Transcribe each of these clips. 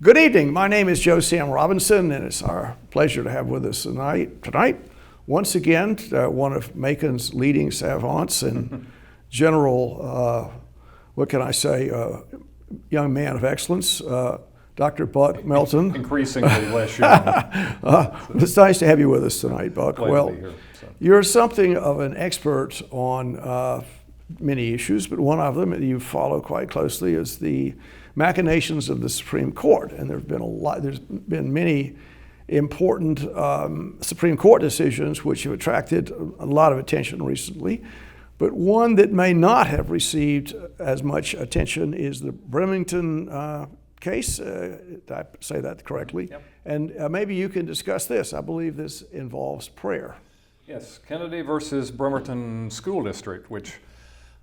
Good evening. My name is Joe Sam Robinson, and it's our pleasure to have with us tonight once again, one of Macon's leading savants and general, what can I say, young man of excellence, Dr. Buck Melton. Increasingly less young. It's nice to have you with us tonight, Buck. Glad well, to be here, so. You're something of an expert on many issues, but one of them that you follow quite closely is the machinations of the Supreme Court. And there's been many important Supreme Court decisions which have attracted a lot of attention recently. But one that may not have received as much attention is the Bremerton case. Did I say that correctly? Yep. And maybe you can discuss this. I believe this involves prayer. Yes, Kennedy versus Bremerton School District, which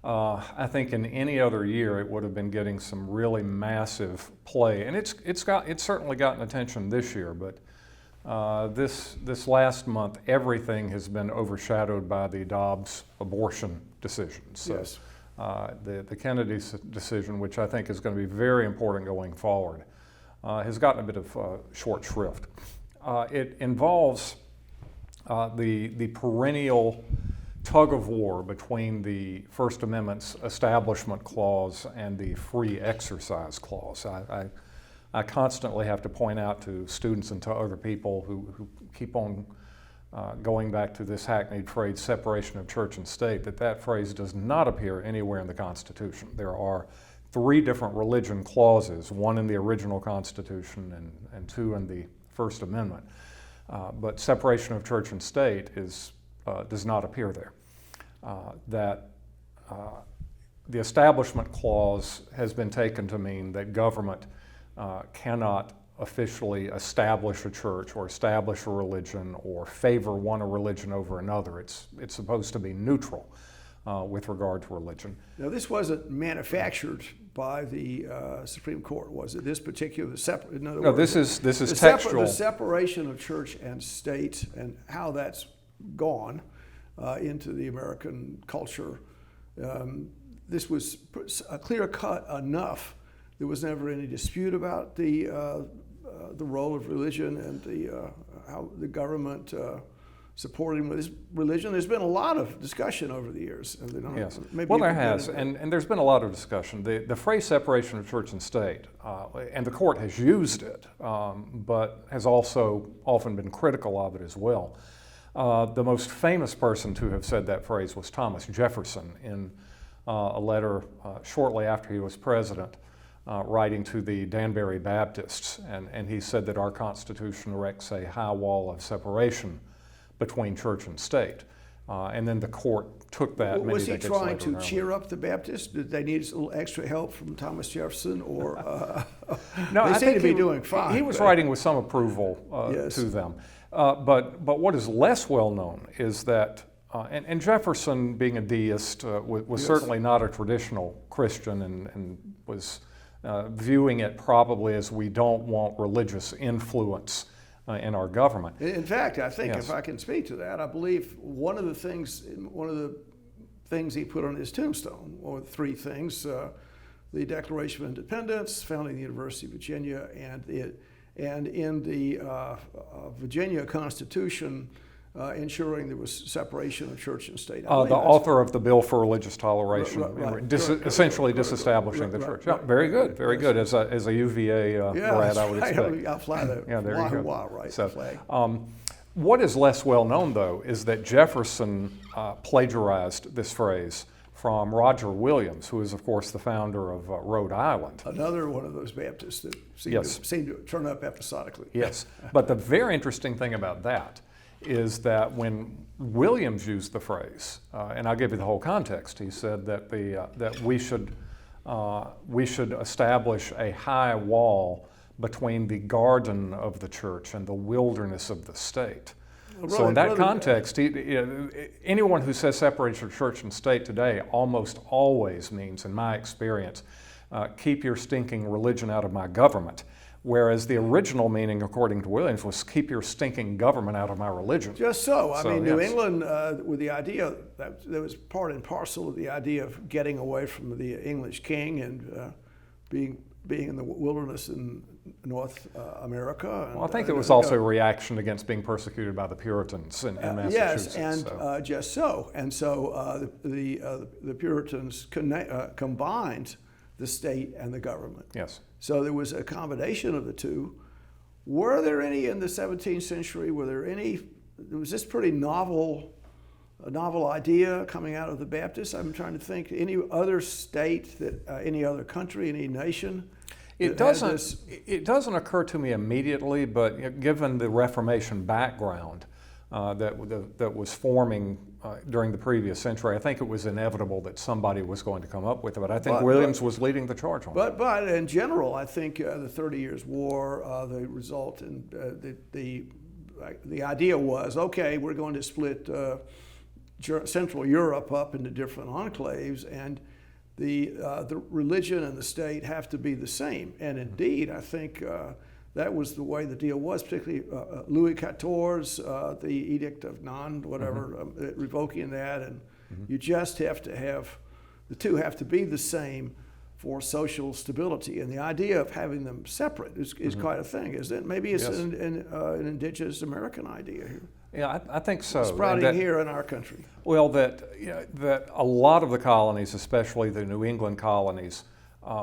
I think in any other year it would have been getting some really massive play, and it's certainly gotten attention this year. But this last month, everything has been overshadowed by the Dobbs abortion decision. So, yes. The Kennedy decision, which I think is going to be very important going forward, has gotten a bit of short shrift. It involves the perennial tug of war between the First Amendment's Establishment Clause and the Free Exercise Clause. I constantly have to point out to students and to other people who keep on going back to this hackneyed phrase, separation of church and state, that phrase does not appear anywhere in the Constitution. There are 3 different religion clauses, one in the original Constitution and 2 in the First Amendment. But separation of church and state does not appear there. The Establishment Clause has been taken to mean that government cannot officially establish a church or establish a religion or favor one religion over another. It's supposed to be neutral with regard to religion. Now, this wasn't manufactured by the Supreme Court, was it? This particular separate. No, this is textual. The separation of church and state and how that's gone into the American culture. This was clear cut enough. There was never any dispute about the role of religion and how the government supporting this religion. There's been a lot of discussion over the years. Yes. Well, there has, and there's been a lot of discussion. The phrase separation of church and state, and the court has used it, but has also often been critical of it as well. The most famous person to have said that phrase was Thomas Jefferson in a letter shortly after he was president, writing to the Danbury Baptists, and he said that our Constitution erects a high wall of separation between church and state. And then the court took that many decades later. Was he trying to cheer up the Baptists? Did they need a little extra help from Thomas Jefferson? Or no, they seem to be doing fine. He was writing with some approval yes. to them. But what is less well known is that, and Jefferson, being a deist, was yes. certainly not a traditional Christian and was viewing it probably as we don't want religious influence in our government. In fact, I think, yes. if I can speak to that, I believe one of the things he put on his tombstone, or 3 things, the Declaration of Independence, founding the University of Virginia, and in the Virginia Constitution, ensuring there was separation of church and state. The author of the Bill for Religious Toleration, essentially disestablishing the church. Yeah, very good, very good. As a UVA grad, I would expect. I'll fly the flag. What is less well known, though, is that Jefferson plagiarized this phrase from Roger Williams, who is, of course, the founder of Rhode Island. Another one of those Baptists that seem to turn up episodically. Yes, but the very interesting thing about that is that when Williams used the phrase, and I'll give you the whole context, he said that that we should establish a high wall between the garden of the church and the wilderness of the state. So in that context, anyone who says separation of church and state today almost always means, in my experience, keep your stinking religion out of my government. Whereas the original meaning, according to Williams, was keep your stinking government out of my religion. Just so. I mean, New England, with the idea, that was part and parcel of the idea of getting away from the English king and being being in the wilderness in North America. And, well, I think it was also a reaction against being persecuted by the Puritans in Massachusetts. Yes, and just so. And so the Puritans combined the state and the government. Yes. So there was a combination of the two. Were there any in the 17th century? Was this pretty a novel idea coming out of the Baptists? I'm trying to think, any other state, any other country, any nation? It doesn't occur to me immediately, but given the Reformation background that was forming during the previous century, I think it was inevitable that somebody was going to come up with it. But I think Williams was leading the charge on that. But in general, I think the 30 Years' War, the result in the idea was, okay, we're going to split Central Europe up into different enclaves, and the religion and the state have to be the same. And indeed, I think that was the way the deal was, particularly Louis XIV's, the Edict of Nantes, whatever, revoking that. And you just have to the two have to be the same for social stability. And the idea of having them separate is quite a thing, isn't it? Maybe it's an indigenous American idea here. Yeah, I think so. Sprouting here in our country. Well, that a lot of the colonies, especially the New England colonies,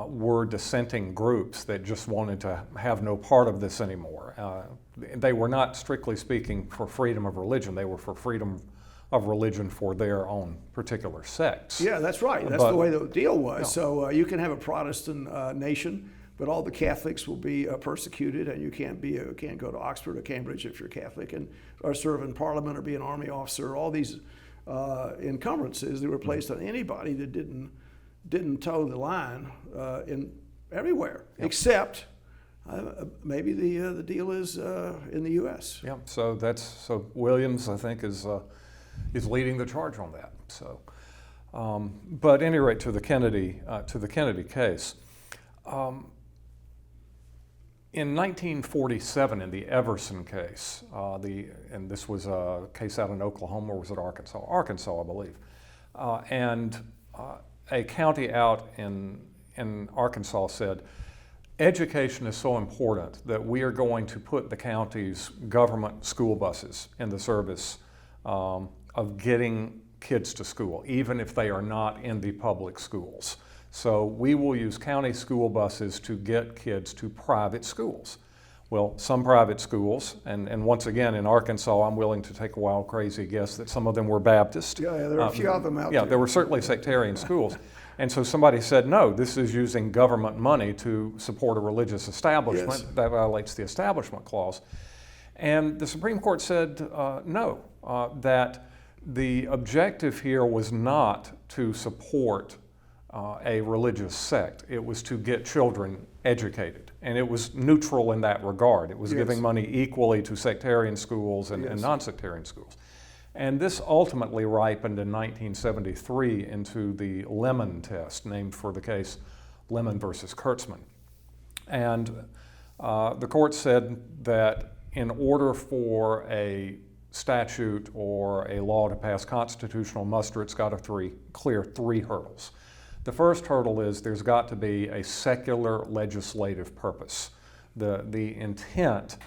were dissenting groups that just wanted to have no part of this anymore. They were not, strictly speaking, for freedom of religion. They were for freedom of religion for their own particular sects. Yeah, that's right. That's the way the deal was. Yeah. So you can have a Protestant nation, but all the Catholics will be persecuted, and you can't go to Oxford or Cambridge if you're Catholic, or serve in Parliament or be an army officer. All these encumbrances that were placed on anybody that didn't toe the line in everywhere, except maybe the deal is in the U.S. Yeah. So Williams, I think, is leading the charge on that. So, but at any rate, to the Kennedy case. In 1947, in the Everson case, and this was a case out in Oklahoma, or was it Arkansas? Arkansas, I believe. And a county out in Arkansas said, education is so important that we are going to put the county's government school buses in the service of getting kids to school, even if they are not in the public schools. So we will use county school buses to get kids to private schools. Well, some private schools, and once again in Arkansas, I'm willing to take a wild, crazy guess that some of them were Baptist. Yeah, there are a few of them out there. Yeah, there were certainly sectarian schools. And so somebody said, no, this is using government money to support a religious establishment. Yes. That violates the Establishment Clause. And the Supreme Court said no, that the objective here was not to support a religious sect. It was to get children educated. And it was neutral in that regard. It was giving money equally to sectarian schools and non-sectarian schools. And this ultimately ripened in 1973 into the Lemon test, named for the case Lemon versus Kurtzman. And the court said that in order for a statute or a law to pass constitutional muster, it's got to clear three hurdles. The first hurdle is there's got to be a secular legislative purpose. The intent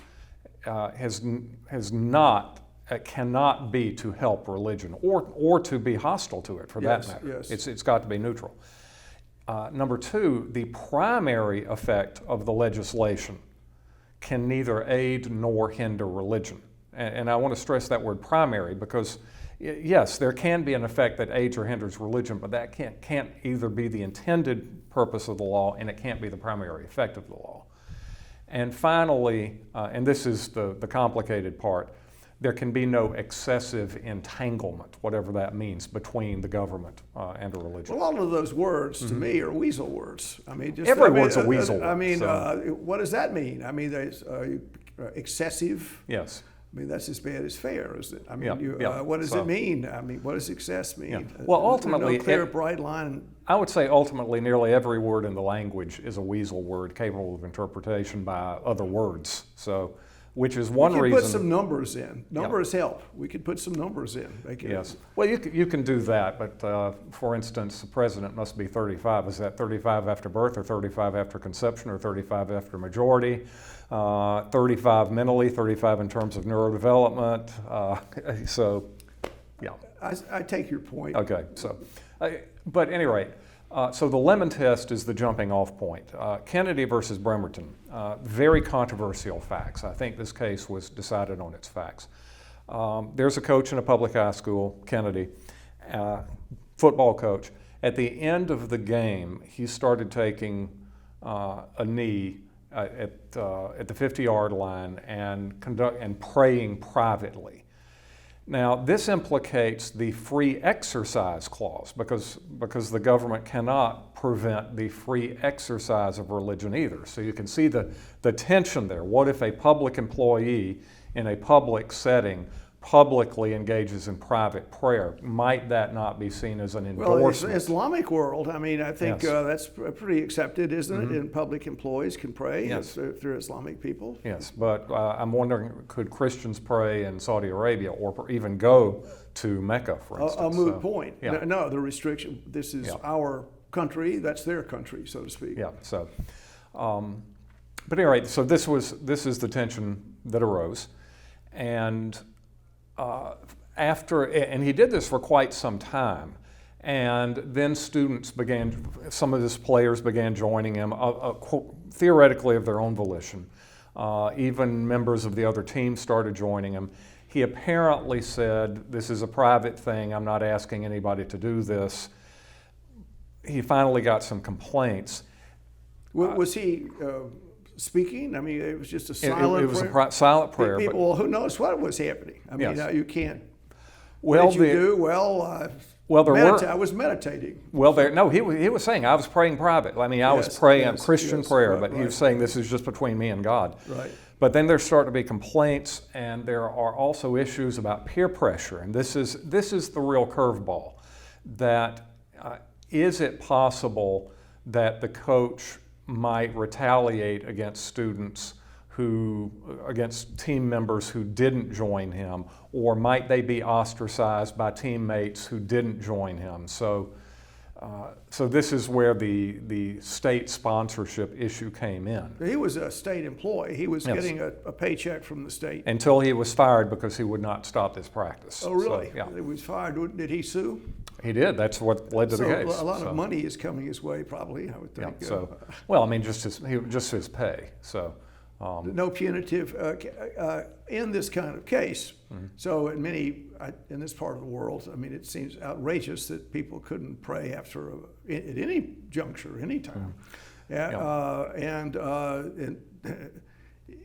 cannot be to help religion or to be hostile to it, for that matter. Yes. It's got to be neutral. Number two, the primary effect of the legislation can neither aid nor hinder religion. And I want to stress that word primary because yes, there can be an effect that aids or hinders religion, but that can't either be the intended purpose of the law and it can't be the primary effect of the law. And finally, and this is the complicated part, there can be no excessive entanglement, whatever that means, between the government and a religion. Well, all of those words to me are weasel words. I mean, every word's a weasel word. I mean, what does that mean? I mean, there's excessive. Yes. I mean, that's as bad as fair, isn't it? I mean, what does it mean? I mean, what does excess mean? Yeah. Well, ultimately, no clear, bright line. I would say ultimately nearly every word in the language is a weasel word capable of interpretation by other words. So which is one we could reason. put some numbers in. Numbers help. We could put some numbers in. Yes. Well, you can do that, but for instance, the president must be 35. Is that 35 after birth, or 35 after conception, or 35 after majority? 35 mentally, 35 in terms of neurodevelopment. So, yeah. I take your point. Okay. So, but at any rate, so the Lemon test is the jumping off point. Kennedy versus Bremerton, very controversial facts. I think this case was decided on its facts. There's a coach in a public high school, Kennedy, football coach. At the end of the game, he started taking a knee at the 50-yard line and praying privately. Now, this implicates the free exercise clause because the government cannot prevent the free exercise of religion either. So you can see the tension there. What if a public employee in a public setting publicly engages in private prayer? Might that not be seen as an endorsement? Well, Islamic world, I mean, I think Yes. that's pretty accepted, isn't it? And public employees can pray Yes. if they're Islamic people. Yes, but I'm wondering, could Christians pray in Saudi Arabia or even go to Mecca, for instance? A moot point. Yeah. No, the restriction, this is our country, that's their country, so to speak. Yeah, so, but anyway, so this is the tension that arose. And and he did this for quite some time. And then some of his players began joining him, theoretically of their own volition. Even members of the other team started joining him. He apparently said, this is a private thing, I'm not asking anybody to do this. He finally got some complaints. Was he speaking? I mean, it was just a silent prayer? It was a silent prayer. People, who knows what was happening? I mean, Yes. you can't. Well, what did you do? Well, I was meditating. Well, he was saying, I was praying private. I mean, I was praying a Christian prayer, but he was saying this is just between me and God. Right. But then there's starting to be complaints, and there are also issues about peer pressure. And this is the real curveball. That is it possible that the coach might retaliate against against team members who didn't join him, or might they be ostracized by teammates who didn't join him? So this is where the state sponsorship issue came in. He was a state employee. He was Yes. getting a paycheck from the state. Until he was fired because he would not stop this practice. Oh, really? So, yeah. He was fired. Did he sue? He did. That's what led to the case. A lot of money is coming his way, probably, I would Yeah, think. so, well, I mean, just his pay. So, No punitive in this kind of case. Mm-hmm. So in this part of the world, I mean, it seems outrageous that people couldn't pray at any juncture, any time. Mm-hmm. And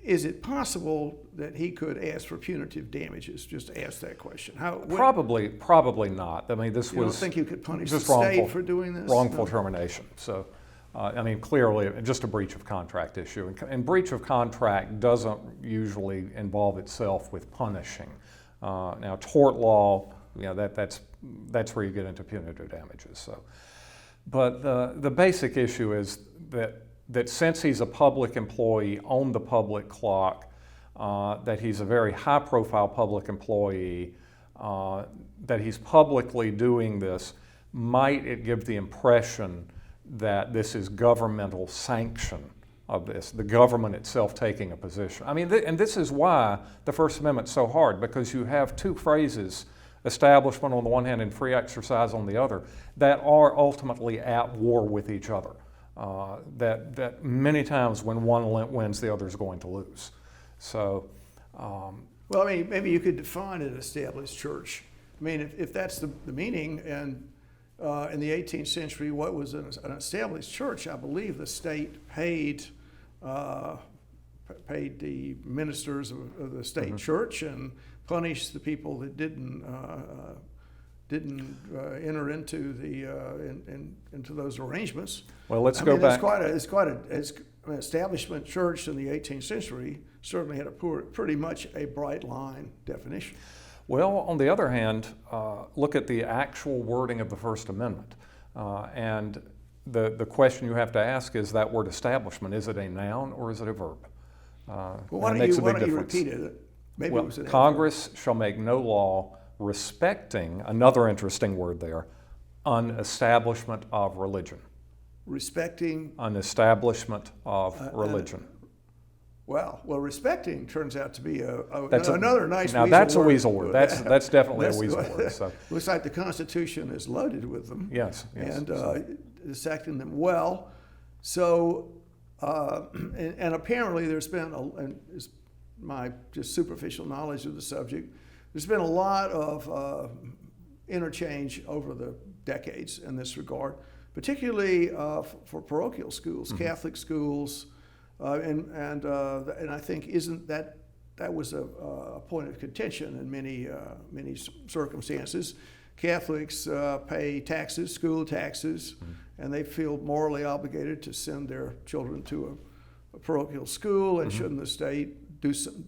is it possible that he could ask for punitive damages? Just ask that question. Probably not. I mean, this you was don't think you could punish just the state for doing this? Wrongful termination. So, I mean, clearly, just a breach of contract issue. And breach of contract doesn't usually involve itself with punishing. Now, tort law, that's where you get into punitive damages. So, but the basic issue is that since he's a public employee on the public clock, that he's a very high-profile public employee, that he's publicly doing this, might it give the impression that this is governmental sanction of this, the government itself taking a position. I mean, and this is why the First Amendment's so hard, because you have two phrases, establishment on the one hand and free exercise on the other, that are ultimately at war with each other. That many times when one wins, the other is going to lose. So, well, I mean, maybe you could define an established church. I mean, if that's the meaning, and in the 18th century, what was an established church? I believe the state paid the ministers of the state church and punished the people that didn't enter into those arrangements. Well, let's go back. An establishment church in the 18th century certainly had pretty much a bright line definition. Well, on the other hand, look at the actual wording of the First Amendment. And the question you have to ask is that word establishment, is it a noun or is it a verb? Well, and why it don't makes you, a why big don't you difference. repeat it? Maybe Well, it was an Congress shall make no law respecting, another interesting word there, an establishment of religion. respecting. An establishment of religion. Well, respecting turns out to be That's another nice now weasel that's word. a weasel word. That's definitely That's- a weasel word. So Looks like the Constitution is loaded with them. yes. And So, dissecting them well. So, and apparently there's been, and it's my just superficial knowledge of the subject, there's been a lot of interchange over the decades in this regard, particularly for parochial schools, Catholic schools, and I think that was a point of contention in many circumstances. Catholics pay taxes, school taxes, and they feel morally obligated to send their children to a parochial school, and shouldn't the state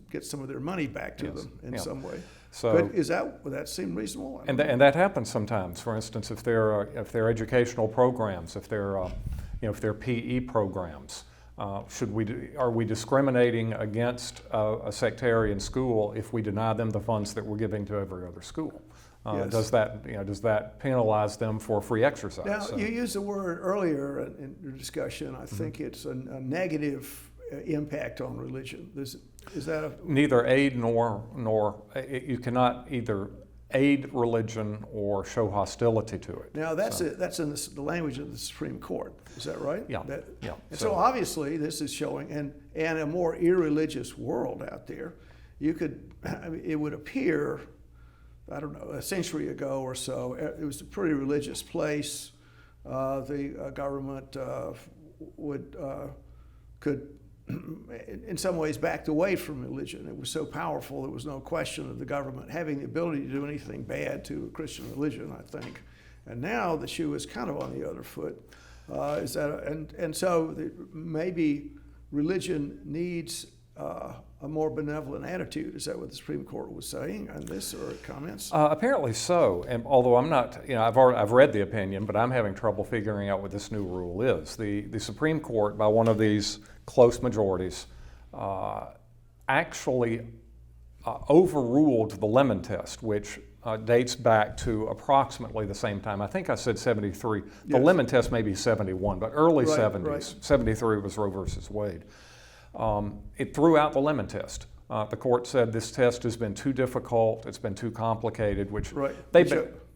get some of their money back to them in some way? So, would that seem reasonable? and that happens sometimes. For instance, if they're educational programs, if they're PE programs, are we discriminating against a sectarian school if we deny them the funds that we're giving to every other school? Yes. Does that penalize them for free exercise? Now, you used the word earlier in your discussion. I think it's a negative impact on religion. Is that a... Neither aid nor you cannot either aid religion or show hostility to it. Now, that's in the language of the Supreme Court. Is that right? Yeah. Yeah. And so obviously this is showing, and a more irreligious world out there, it would appear, I don't know, a century ago or so, it was a pretty religious place. The government could, in some ways, backed away from religion. It was so powerful, there was no question of the government having the ability to do anything bad to Christian religion, I think. And now the shoe is kind of on the other foot. So maybe religion needs a more benevolent attitude. Is that what the Supreme Court was saying on this, or comments? Apparently so. And although I'm not, I've read the opinion, but I'm having trouble figuring out what this new rule is. The Supreme Court, by one of these close majorities, actually overruled the Lemon Test, which dates back to approximately the same time. I think I said 73. The Yes. Lemon Test may be 71, but early Right, 70s. right. 73 was Roe versus Wade. It threw out the Lemon Test. The court said this test has been too difficult, it's been too complicated, which Right.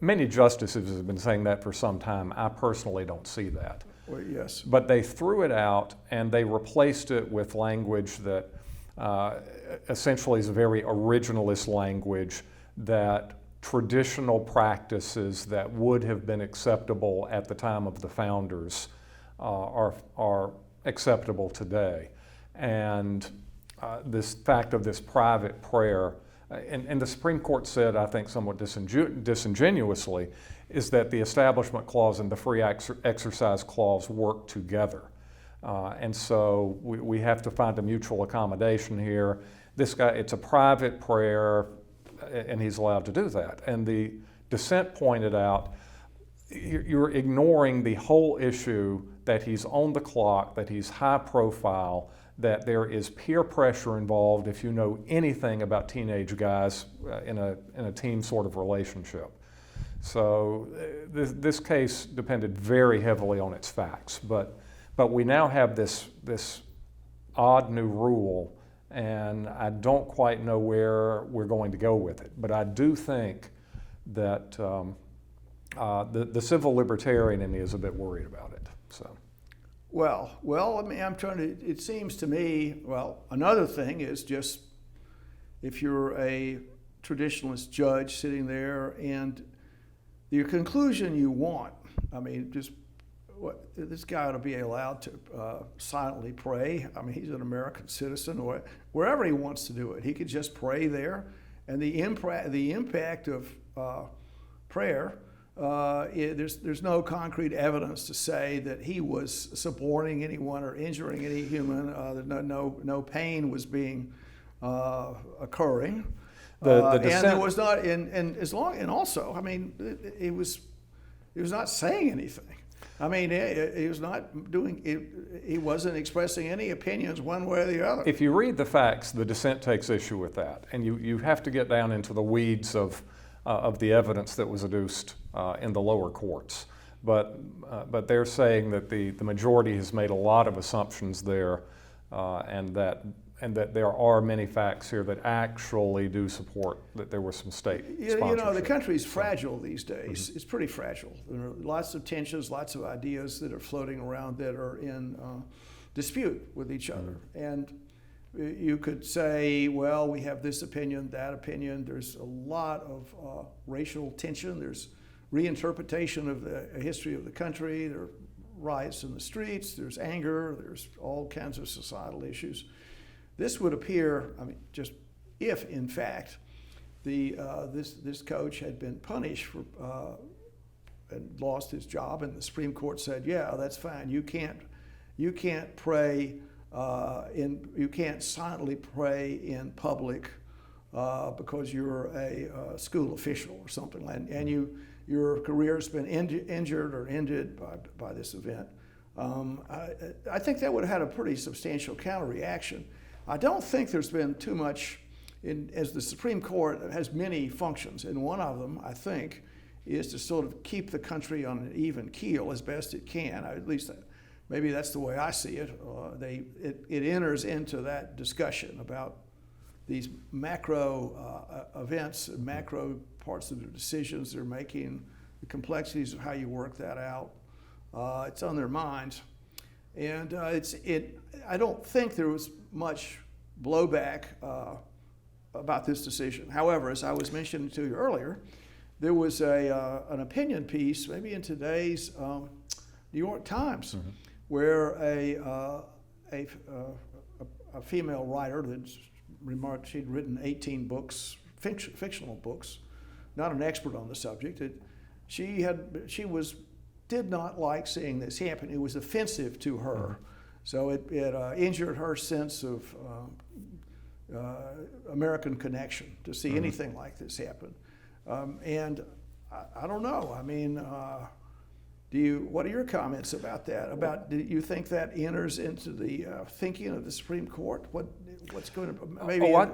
many justices have been saying that for some time. I personally don't see that. Well, yes. But they threw it out and they replaced it with language that essentially is a very originalist language, that traditional practices that would have been acceptable at the time of the founders are acceptable today. And this fact of this private prayer, and the Supreme Court said, I think somewhat disingenuously, is that the Establishment Clause and the Free Exercise Clause work together. And so we have to find a mutual accommodation here. This guy, it's a private prayer, and he's allowed to do that. And the dissent pointed out, you're ignoring the whole issue that he's on the clock, that he's high profile, that there is peer pressure involved if you know anything about teenage guys in a team sort of relationship. So this case depended very heavily on its facts, but we now have this odd new rule, and I don't quite know where we're going to go with it. But I do think that the civil libertarian in me is a bit worried about it. So. Well, I mean, it seems to me, another thing is just if you're a traditionalist judge sitting there and your conclusion you want, I mean, this guy ought to be allowed to silently pray. I mean, he's an American citizen, or wherever he wants to do it. He could just pray there. And the impact of prayer, there's no concrete evidence to say that he was suborning anyone or injuring any human. No pain was being occurring. And there was not, and also, I mean, it was not saying anything. I mean, he was not doing it. He wasn't expressing any opinions one way or the other. If you read the facts, the dissent takes issue with that, and you have to get down into the weeds of the evidence that was adduced in the lower courts. But they're saying that the majority has made a lot of assumptions there, and that there are many facts here that actually do support that there was some state sponsorship. You know, the country's fragile these days. Mm-hmm. It's pretty fragile. There are lots of tensions, lots of ideas that are floating around that are in dispute with each other. And you could say, well, we have this opinion, that opinion. There's a lot of racial tension. There's reinterpretation of the history of the country. There are riots in the streets. There's anger. There's all kinds of societal issues. This would appear, I mean, just if in fact this coach had been punished for and lost his job, and the Supreme Court said, yeah, that's fine. You can't pray you can't silently pray in public because you're a school official or something, and your career's been injured or ended by this event. I think that would have had a pretty substantial counter reaction. I don't think there's been too much, as the Supreme Court has many functions, and one of them, I think, is to sort of keep the country on an even keel as best it can. At least maybe that's the way I see it. It enters into that discussion about these macro events, macro parts of the decisions they're making, the complexities of how you work that out. It's on their minds. And I don't think there was much blowback about this decision. However, as I was mentioning to you earlier, there was an opinion piece, maybe in today's New York Times, mm-hmm. where a female writer that's remarked she'd written 18 books, fictional books, not an expert on the subject. Did not like seeing this happen. It was offensive to her. Mm-hmm. So it injured her sense of American connection to see mm-hmm. anything like this happen. And I don't know. I mean, what are your comments about that? Do you think that enters into the thinking of the Supreme Court? What's going to maybe? I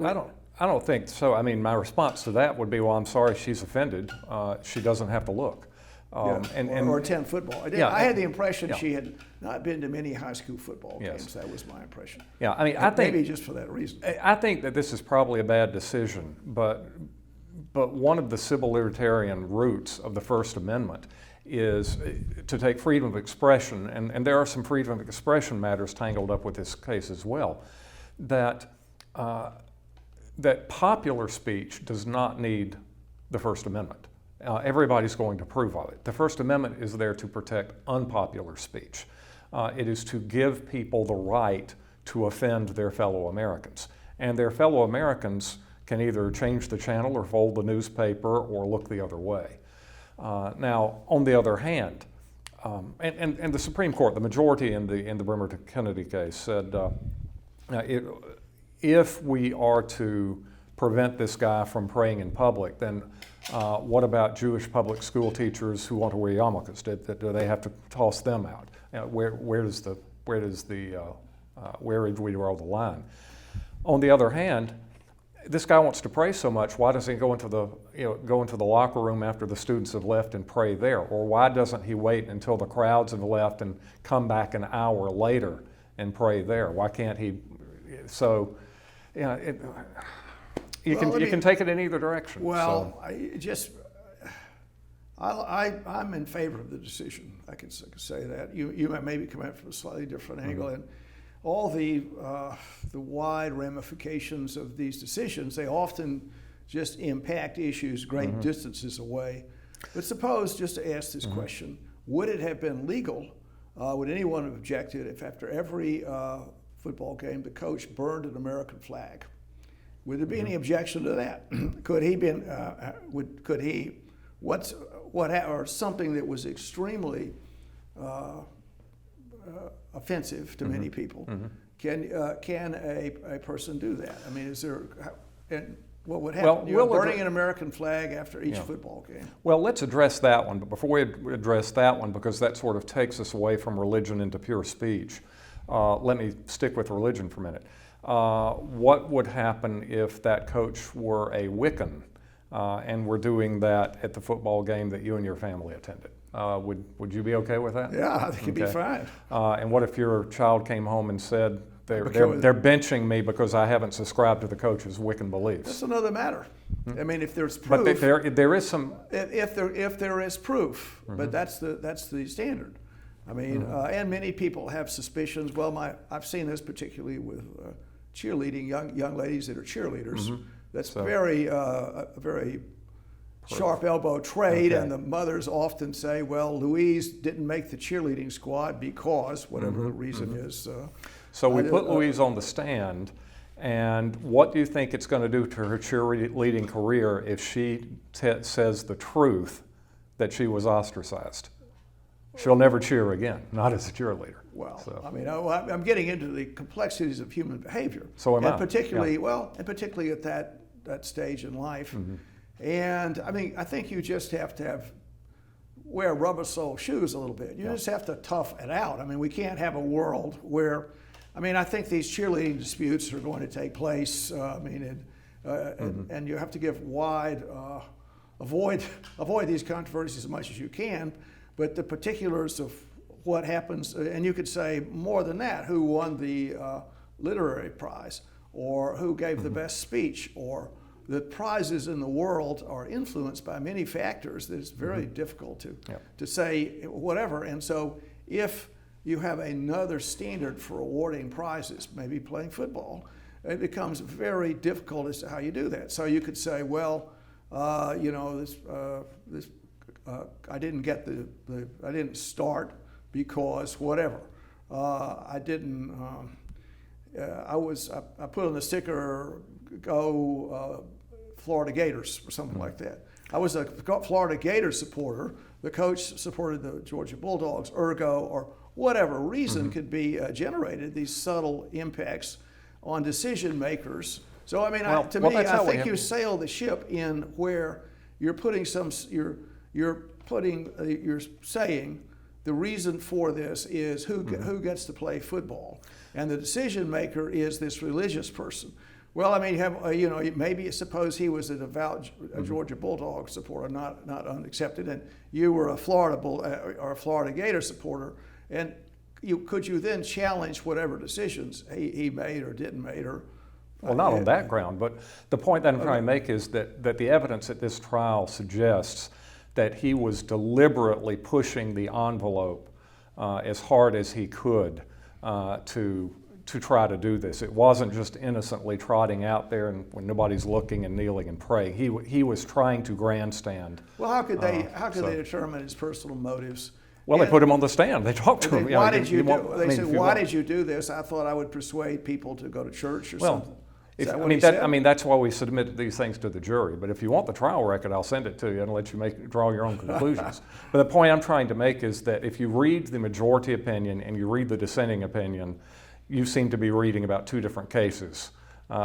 don't think so. I mean, my response to that would be, well, I'm sorry she's offended. She doesn't have to look. Or attend football. I had the impression she had not been to many high school football games. Yes. That was my impression. Yeah, I mean, I think maybe just for that reason. I think that this is probably a bad decision, but one of the civil libertarian roots of the First Amendment is to take freedom of expression, and there are some freedom of expression matters tangled up with this case as well, that popular speech does not need the First Amendment. Everybody's going to approve of it. The First Amendment is there to protect unpopular speech. It is to give people the right to offend their fellow Americans. And their fellow Americans can either change the channel or fold the newspaper or look the other way. Now, on the other hand, and the Supreme Court, the majority in the Bremer Kennedy case said, if we are to prevent this guy from praying in public, then what about Jewish public school teachers who want to wear yarmulkes? Do they have to toss them out? Where do we draw the line? On the other hand, this guy wants to pray so much. Why doesn't he go into the locker room after the students have left and pray there? Or why doesn't he wait until the crowds have left and come back an hour later and pray there? Why can't he? So, you can take it in either direction. Well, I'm in favor of the decision. I can say that. You might maybe come at it from a slightly different angle, mm-hmm. and all the wide ramifications of these decisions, they often just impact issues great mm-hmm. distances away. But suppose, just to ask this mm-hmm. question, would it have been legal? Would anyone have objected if after every football game the coach burned an American flag? Would there be any objection to that? Or something that was extremely offensive to mm-hmm. many people? Mm-hmm. Can a person do that? I mean, is there? And what would happen? Well, You're burning an American flag after each football game. Well, let's address that one. But before we address that one, because that sort of takes us away from religion into pure speech, let me stick with religion for a minute. What would happen if that coach were a Wiccan and were doing that at the football game that you and your family attended? Would you be okay with that? Yeah, I think it'd be fine. And what if your child came home and said, they're benching me because I haven't subscribed to the coach's Wiccan beliefs? That's another matter. I mean, if there's proof. But there is some. If there is proof, but that's the standard. I mean, and many people have suspicions. Well, I've seen this particularly with cheerleading, young ladies that are cheerleaders. That's very sharp elbow trade, and the mothers often say, well, Louise didn't make the cheerleading squad because whatever the reason is. So we put Louise on the stand, and what do you think it's going to do to her cheerleading career if she says the truth that she was ostracized? She'll never cheer again, not as a cheerleader. Well, I mean, I'm getting into the complexities of human behavior. So am I. Particularly, and particularly at that stage in life. And I mean, I think you just have to wear rubber sole shoes a little bit. You just have to tough it out. I mean, we can't have a world where, I mean, I think these cheerleading disputes are going to take place. I mean, and you have to give avoid these controversies as much as you can. But the particulars of what happens, and you could say more than that, who won the literary prize, or who gave the best speech, or the prizes in the world are influenced by many factors that it's very difficult to say whatever. And so if you have another standard for awarding prizes, maybe playing football, it becomes very difficult as to how you do that. So you could say, well, you know, I didn't get I didn't start because whatever. I didn't. I put on the sticker, go Florida Gators or something like that. I was a Florida Gators supporter. The coach supported the Georgia Bulldogs, ergo, or whatever reason could be generated. These subtle impacts on decision makers. So I mean, I think you sail the ship in where you're putting you're saying the reason for this is who gets to play football, and the decision maker is this religious person. Well, I mean, maybe suppose he was a devout Georgia Bulldog supporter, not unaccepted, and you were a Florida Gator supporter, and could you then challenge whatever decisions he made or didn't make? Well, not on that ground, but the point that I'm trying to make is that the evidence at this trial suggests that he was deliberately pushing the envelope as hard as he could to try to do this. It wasn't just innocently trotting out there and when nobody's looking and kneeling and praying. He was trying to grandstand. Well, how could they determine his personal motives? Well, they put him on the stand. They talked to him. Why did you do this? I thought I would persuade people to go to church or something. That's why we submit these things to the jury. But if you want the trial record, I'll send it to you and let you draw your own conclusions. But the point I'm trying to make is that if you read the majority opinion and you read the dissenting opinion, you seem to be reading about two different cases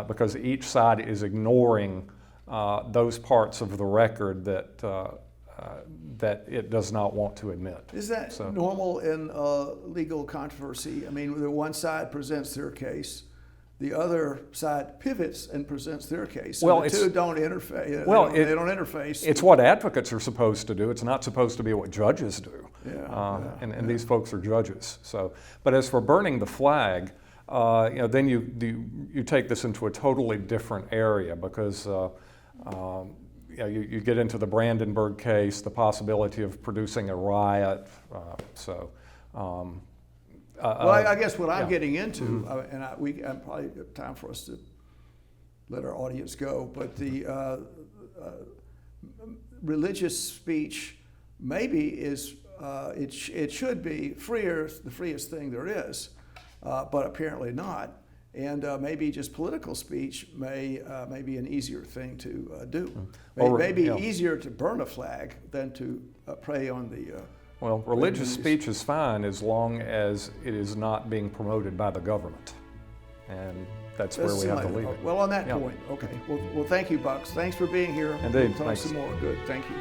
because each side is ignoring those parts of the record that it does not want to admit. Is that normal in legal controversy? I mean, the one side presents their case, the other side pivots and presents their case. So the two don't interface. They don't interface. It's what advocates are supposed to do. It's not supposed to be what judges do. And these folks are judges. So, but as for burning the flag, then you take this into a totally different area because you get into the Brandenburg case, the possibility of producing a riot. I guess what I'm getting into, and probably time for us to let our audience go, but the religious speech maybe is it should be the freest thing there is, but apparently not. And maybe just political speech may be an easier thing to do. Maybe easier to burn a flag than to pray on the. Well, religious speech is fine as long as it is not being promoted by the government. and that's where we have to leave it. Well, on that Yeah. point, okay. Well, thank you, Bucks. Thanks for being here. Indeed, We'll talk thanks. some more. Good, thank you.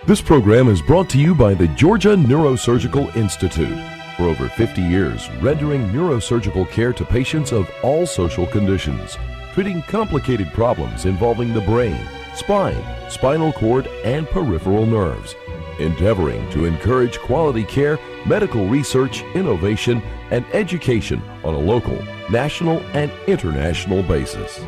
This program is brought to you by the Georgia Neurosurgical Institute. For over 50 years, rendering neurosurgical care to patients of all social conditions, treating complicated problems involving the brain, spine, spinal cord, and peripheral nerves, endeavoring to encourage quality care, medical research, innovation, and education on a local, national, and international basis.